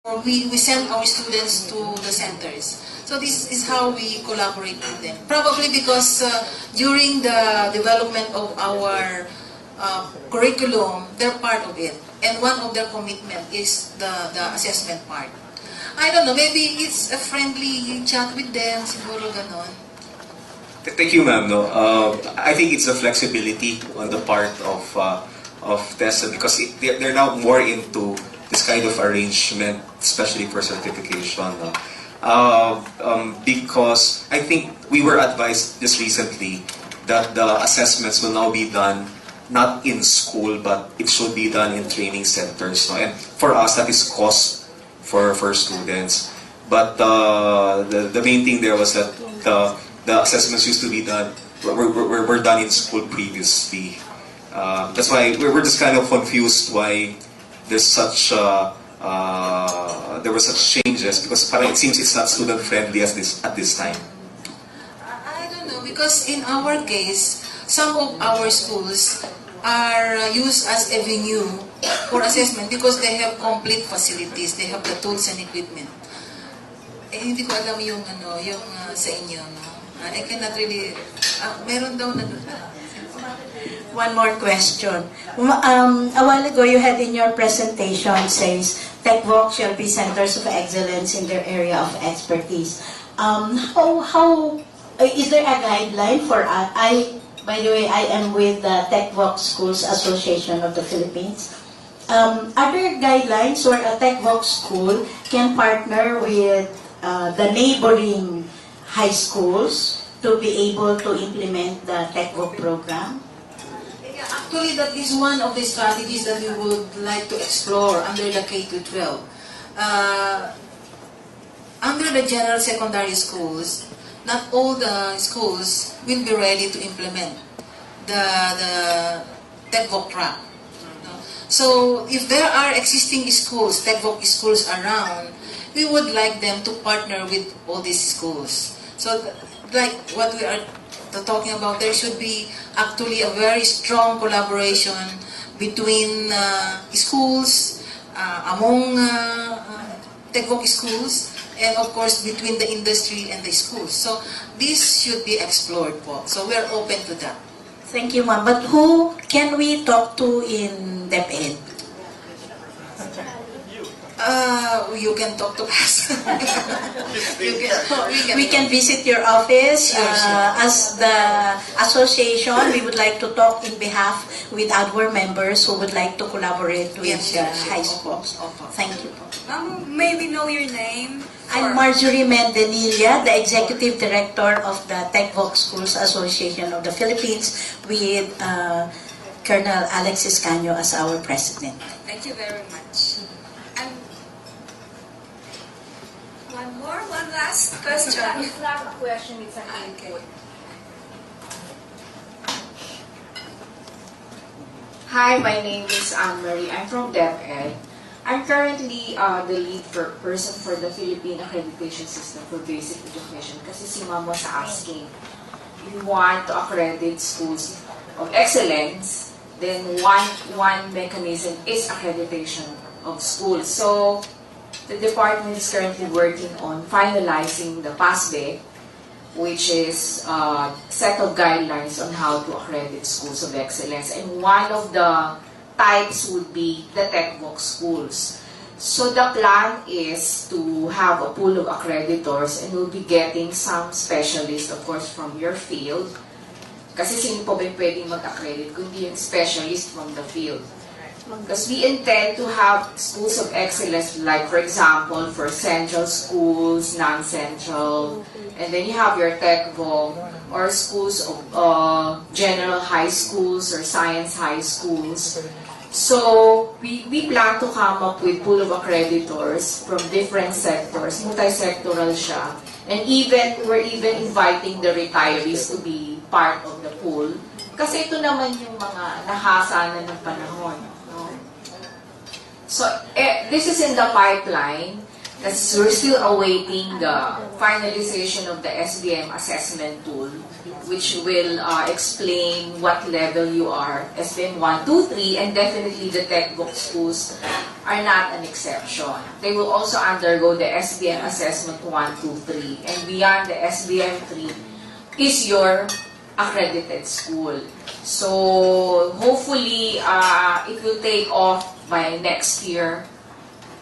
We send our students to the centers. So this is how we collaborate with them. Probably because during the development of our curriculum, they're part of it. And one of their commitment is the assessment part. I don't know, maybe it's a friendly chat with them, siguro ganon. Thank you, ma'am. No, I think it's the flexibility on the part of TESA because they're now more into this kind of arrangement, especially for certification. No? Because I think we were advised just recently that the assessments will now be done not in school, but it should be done in training centers. No? And for us, that is cost for students. But the main thing there was that the assessments used to be done, were done in school previously. That's why we're just kind of confused why there's such there were such changes, because it seems it's not student friendly at this time. I don't know, because in our case, some of our schools are used as a venue for assessment because they have complete facilities, they have the tools and equipment. Eh, hindi ko alam yung sa inyo, no? I cannot really, meron daw na doon. One more question. A while ago, you had in your presentation says TechVoc shall be centers of excellence in their area of expertise. How is there a guideline for by the way, I am with the TechVoc Schools Association of the Philippines. Are there guidelines where a TechVoc school can partner with the neighboring high schools to be able to implement the TechVoc program? Actually, that is one of the strategies that we would like to explore under the K-12. Under the general secondary schools, not all the schools will be ready to implement the TechVoc track. So, if there are existing schools, TechVoc schools around, we would like them to partner with all these schools. So, like what we are talking about, there should be actually a very strong collaboration between schools, among TechVoc schools, and of course between the industry and the schools. So this should be explored po. So we are open to that. Thank you, ma'am. But who can we talk to in DepEd? You can talk to us. We can visit your office. As the association, we would like to talk in behalf with our members who would like to collaborate with high schools. Thank you. May we know your name? I'm Marjorie Mendenilla, the Executive Director of the TechVoc Schools Association of the Philippines, with Colonel Alexis Caño as our President. Thank you very much. And one last question. It's not a question, it's an input. Hi, my name is Anne-Marie. I'm from DepEd. I'm currently the lead person for the Philippine Accreditation System for Basic Education. Kasi si Ma'am was asking, we want to accredit schools of excellence, then one mechanism is accreditation of schools. So, the department is currently working on finalizing the PASBE, which is a set of guidelines on how to accredit schools of excellence. And one of the types would be the TechVoc schools. So the plan is to have a pool of accreditors, and we'll be getting some specialists, of course, from your field. Kasi sino po ba pwedeng mag-accredit kung hindi yung specialist from the field? Because we intend to have schools of excellence, like for example, for central schools, non-central, and then you have your TechVoc, or schools of general high schools or science high schools. So, we plan to come up with pool of accreditors from different sectors, multi-sectoral siya. And we're even inviting the retirees to be part of the pool. Kasi ito naman yung mga nahasa na ng panahon. No? So, this is in the pipeline. That's, we're still awaiting the finalization of the SBM assessment tool, which will explain what level you are, SBM 1, 2, 3, and definitely the textbook schools are not an exception. They will also undergo the SBM assessment 1, 2, 3, and beyond the SBM 3 is your accredited school. So hopefully it will take off by next year,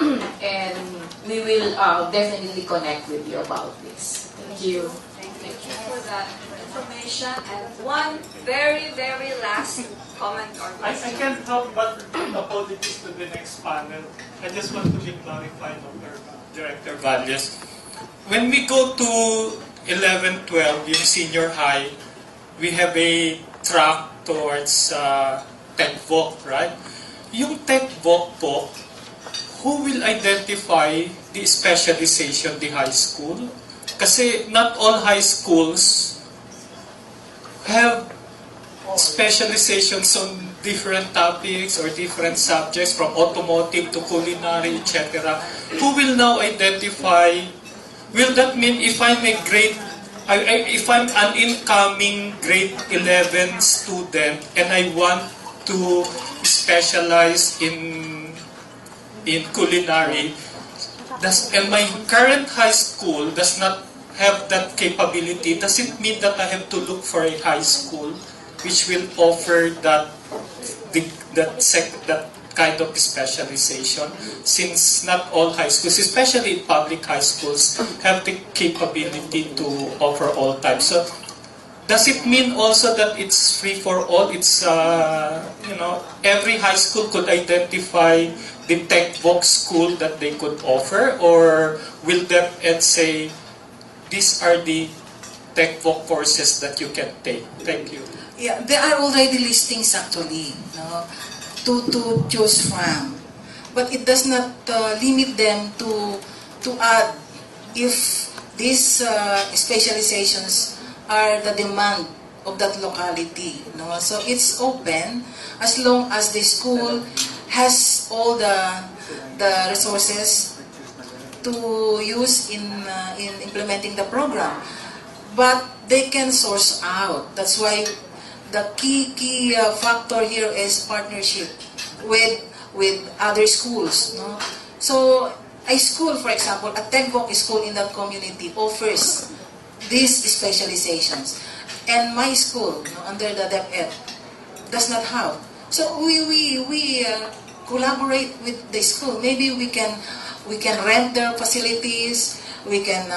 and we will definitely connect with you about this. Thank you. Thank you for that information. And one very, very last comment or I question. can't help but apologies to the next panel. I just want to be clarified, Dr. Director Valles. When we go to 11, 12, yung senior high, we have a track towards TechVoc, right? Yung TechVoc po, who will identify the specialization, the high school? Kasi not all high schools have specializations on different topics or different subjects, from automotive to culinary, etc. Who will now identify? Will that mean if I'm a grade, if I'm an incoming grade 11 student and I want to specialize in culinary, and my current high school does not have that capability, does it mean that I have to look for a high school which will offer that kind of specialization, since not all high schools, especially public high schools, have the capability to offer all types? So does it mean also that it's free for all? It's every high school could identify the TechVoc school that they could offer, or will DepEd say these are the TechVoc courses that you can take? Thank you. Yeah, there are already listings actually, no, to choose from, but it does not limit them to add if these specializations are the demand of that locality. No, so it's open as long as the school has all the resources to use in implementing the program, but they can source out. That's why the key factor here is partnership with other schools. No? So a school, for example, a TechVoc school in that community offers these specializations, and my school, under the DepEd, does not have. So we collaborate with the school. Maybe we can rent their facilities. We can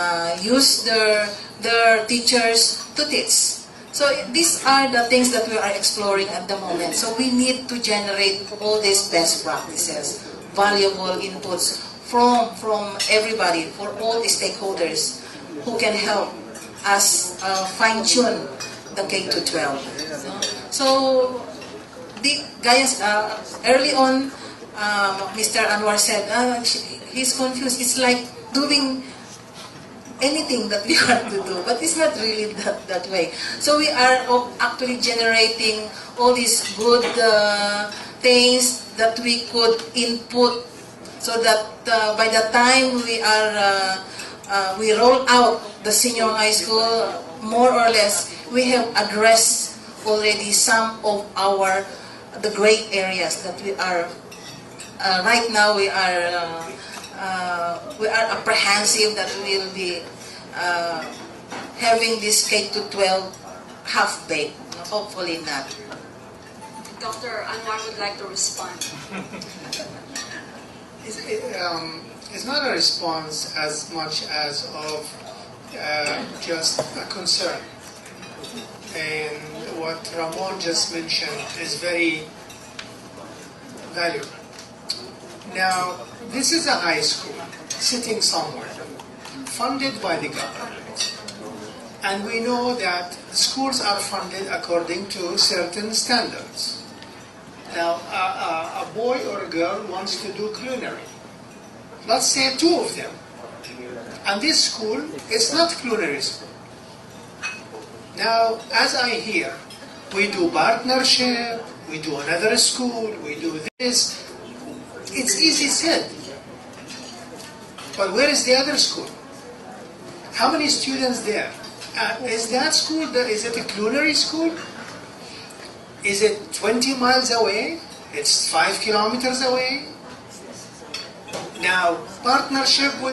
use their teachers to teach. So these are the things that we are exploring at the moment. So we need to generate all these best practices, valuable inputs from everybody, for all the stakeholders who can help us fine-tune the K-12. So the guys, early on, Mr. Anwar said, he's confused. It's like doing anything that we want to do, but it's not really that way. So we are actually generating all these good things that we could input, so that by the time we roll out the senior high school, more or less we have addressed already some of the great areas that we are right now. We are apprehensive that we will be having this K-12 half-baked. Hopefully not. Dr. Anwar would like to respond. It's not a response as much as of just a concern. And what Ramon just mentioned is very valuable. Now, this is a high school sitting somewhere, funded by the government. And we know that schools are funded according to certain standards. Now, a boy or a girl wants to do culinary. Let's say two of them. And this school is not culinary school. Now, as I hear, we do partnership, we do another school, we do this. It's easy said. But where is the other school? How many students there? Is that school, is it a culinary school? Is it 20 miles away? It's 5 kilometers away? Now, partnership with